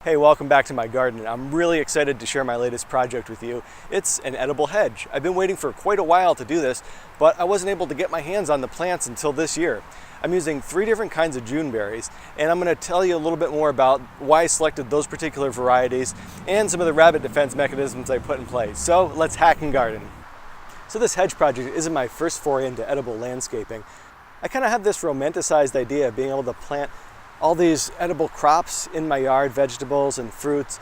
Hey, welcome back to my garden. I'm really excited to share my latest project with you. It's an edible hedge. I've been waiting for quite a while to do this, but I wasn't able to get my hands on the plants until this year. I'm using 3 different kinds of June berries, and I'm going to tell you a little bit more about why I selected those particular varieties and some of the rabbit defense mechanisms I put in place. So let's hack and garden. So this hedge project isn't my first foray into edible landscaping. I kind of have this romanticized idea of being able to plant all these edible crops in my yard, vegetables and fruits,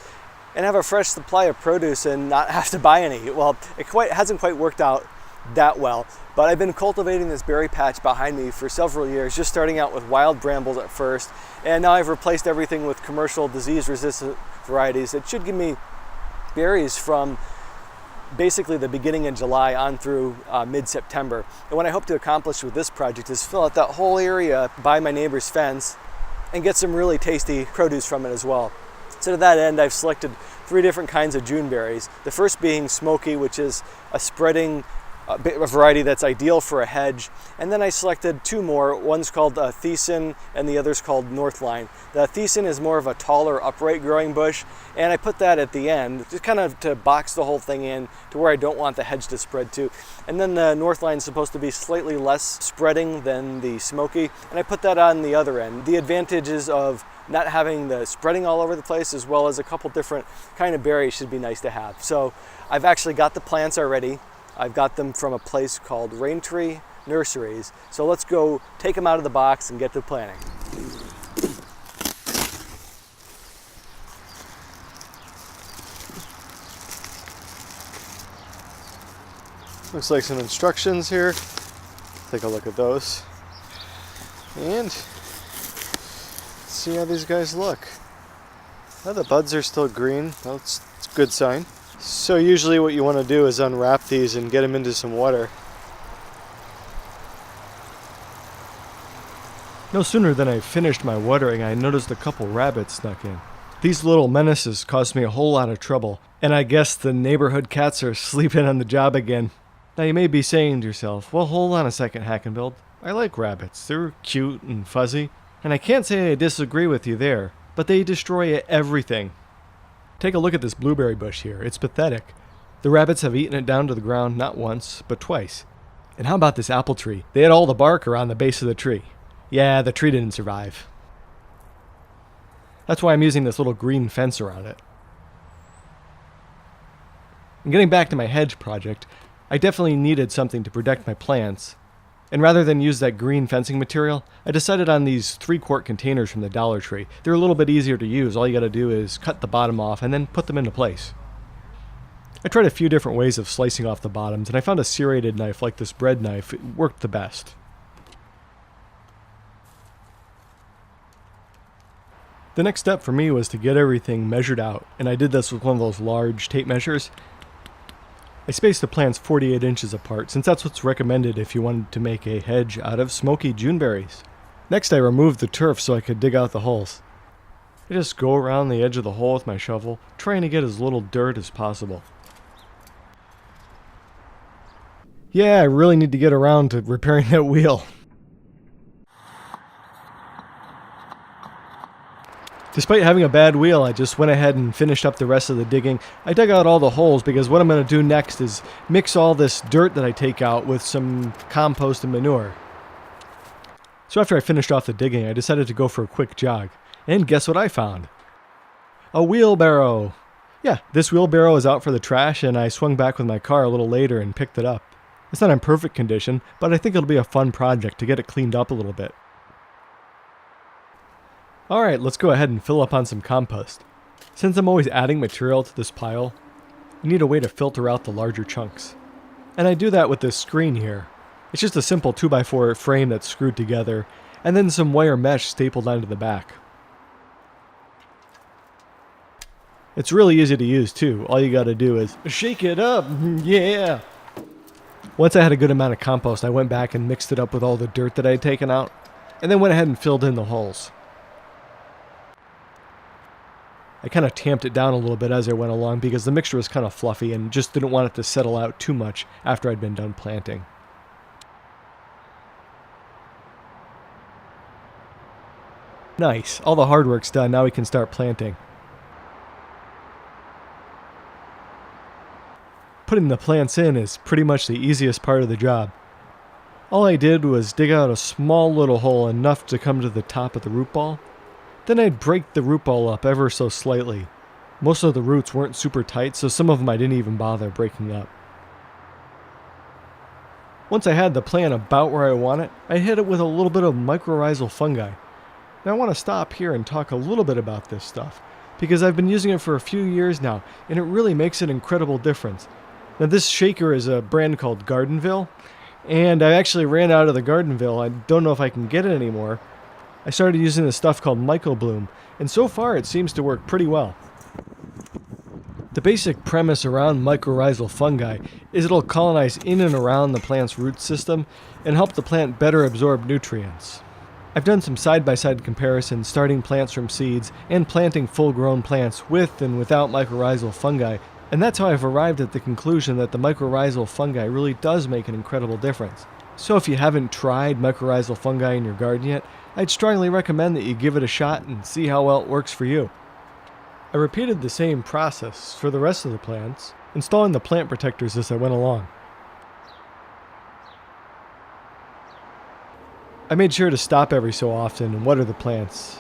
and have a fresh supply of produce and not have to buy any. Well, it hasn't quite worked out that well, but I've been cultivating this berry patch behind me for several years, just starting out with wild brambles at first, and now I've replaced everything with commercial disease-resistant varieties that should give me berries from basically the beginning of July on through mid-September. And what I hope to accomplish with this project is fill out that whole area by my neighbor's fence and get some really tasty produce from it as well. So to that end, I've selected 3 different kinds of June berries. The first being Smoky, which is a spreading variety that's ideal for a hedge. And then I selected 2 more. One's called Thiessen and the other's called Northline. The Thiessen is more of a taller, upright growing bush, and I put that at the end, just kind of to box the whole thing in to where I don't want the hedge to spread to. And then the Northline is supposed to be slightly less spreading than the Smoky, and I put that on the other end. The advantages of not having the spreading all over the place, as well as a couple different kind of berries, should be nice to have. So I've actually got the plants already. I've got them from a place called Raintree Nurseries. So let's go take them out of the box and get to planting. Looks like some instructions here. Take a look at those. And see how these guys look. Oh, the buds are still green. That's a good sign. So usually what you want to do is unwrap these and get them into some water. No sooner than I finished my watering, I noticed a couple rabbits snuck in. These little menaces caused me a whole lot of trouble, and I guess the neighborhood cats are sleeping on the job again. Now you may be saying to yourself, well, hold on a second, Hack and Build. I like rabbits. They're cute and fuzzy, and I can't say I disagree with you there, but they destroy everything. Take a look at this blueberry bush here. It's pathetic. The rabbits have eaten it down to the ground not once, but twice. And how about this apple tree? They had all the bark around the base of the tree. Yeah, the tree didn't survive. That's why I'm using this little green fence around it. And getting back to my hedge project, I definitely needed something to protect my plants. And rather than use that green fencing material, I decided on these 3-quart containers from the Dollar Tree. They're a little bit easier to use. All you gotta do is cut the bottom off and then put them into place. I tried a few different ways of slicing off the bottoms, and I found a serrated knife like this bread knife. It worked the best. The next step for me was to get everything measured out, and I did this with one of those large tape measures. I spaced the plants 48 inches apart, since that's what's recommended if you wanted to make a hedge out of Smoky June berries. Next, I removed the turf so I could dig out the holes. I just go around the edge of the hole with my shovel, trying to get as little dirt as possible. Yeah, I really need to get around to repairing that wheel. Despite having a bad wheel, I just went ahead and finished up the rest of the digging. I dug out all the holes because what I'm going to do next is mix all this dirt that I take out with some compost and manure. So after I finished off the digging, I decided to go for a quick jog. And guess what I found? A wheelbarrow! Yeah, this wheelbarrow is out for the trash, and I swung back with my car a little later and picked it up. It's not in perfect condition, but I think it'll be a fun project to get it cleaned up a little bit. Alright, let's go ahead and fill up on some compost. Since I'm always adding material to this pile, I need a way to filter out the larger chunks. And I do that with this screen here. It's just a simple 2x4 frame that's screwed together, and then some wire mesh stapled onto the back. It's really easy to use too. All you gotta do is shake it up, yeah! Once I had a good amount of compost, I went back and mixed it up with all the dirt that I had taken out, and then went ahead and filled in the holes. I kind of tamped it down a little bit as I went along because the mixture was kind of fluffy and just didn't want it to settle out too much after I'd been done planting. Nice, all the hard work's done, now we can start planting. Putting the plants in is pretty much the easiest part of the job. All I did was dig out a small little hole enough to come to the top of the root ball. Then I'd break the root ball up ever so slightly. Most of the roots weren't super tight, so some of them I didn't even bother breaking up. Once I had the plant about where I want it, I hit it with a little bit of mycorrhizal fungi. Now I want to stop here and talk a little bit about this stuff, because I've been using it for a few years now, and it really makes an incredible difference. Now this shaker is a brand called Gardenville, and I actually ran out of the Gardenville. I don't know if I can get it anymore. I started using this stuff called Mycobloom, and so far it seems to work pretty well. The basic premise around mycorrhizal fungi is it'll colonize in and around the plant's root system and help the plant better absorb nutrients. I've done some side-by-side comparisons starting plants from seeds and planting full-grown plants with and without mycorrhizal fungi, and that's how I've arrived at the conclusion that the mycorrhizal fungi really does make an incredible difference. So if you haven't tried mycorrhizal fungi in your garden yet, I'd strongly recommend that you give it a shot and see how well it works for you. I repeated the same process for the rest of the plants, installing the plant protectors as I went along. I made sure to stop every so often and water the plants.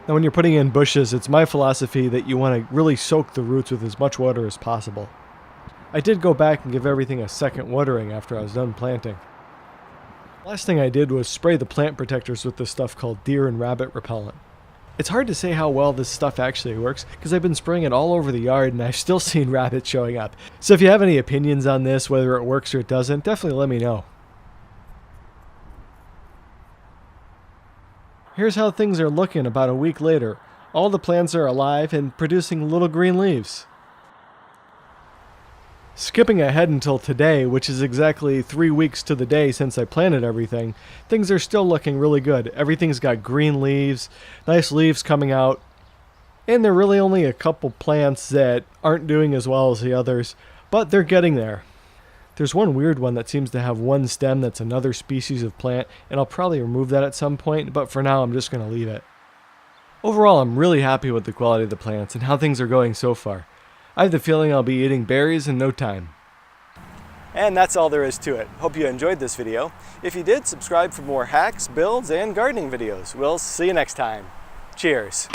Now when you're putting in bushes, it's my philosophy that you want to really soak the roots with as much water as possible. I did go back and give everything a second watering after I was done planting. Last thing I did was spray the plant protectors with this stuff called deer and rabbit repellent. It's hard to say how well this stuff actually works because I've been spraying it all over the yard and I've still seen rabbits showing up. So if you have any opinions on this, whether it works or it doesn't, definitely let me know. Here's how things are looking about a week later. All the plants are alive and producing little green leaves. Skipping ahead until today, which is exactly 3 weeks to the day since I planted everything, things are still looking really good. Everything's got green leaves, nice leaves coming out, and there are really only a couple plants that aren't doing as well as the others, but they're getting there. There's one weird one that seems to have one stem that's another species of plant, and I'll probably remove that at some point, but for now I'm just going to leave it. Overall, I'm really happy with the quality of the plants and how things are going so far. I have the feeling I'll be eating berries in no time. And that's all there is to it. Hope you enjoyed this video. If you did, subscribe for more hacks, builds, and gardening videos. We'll see you next time. Cheers.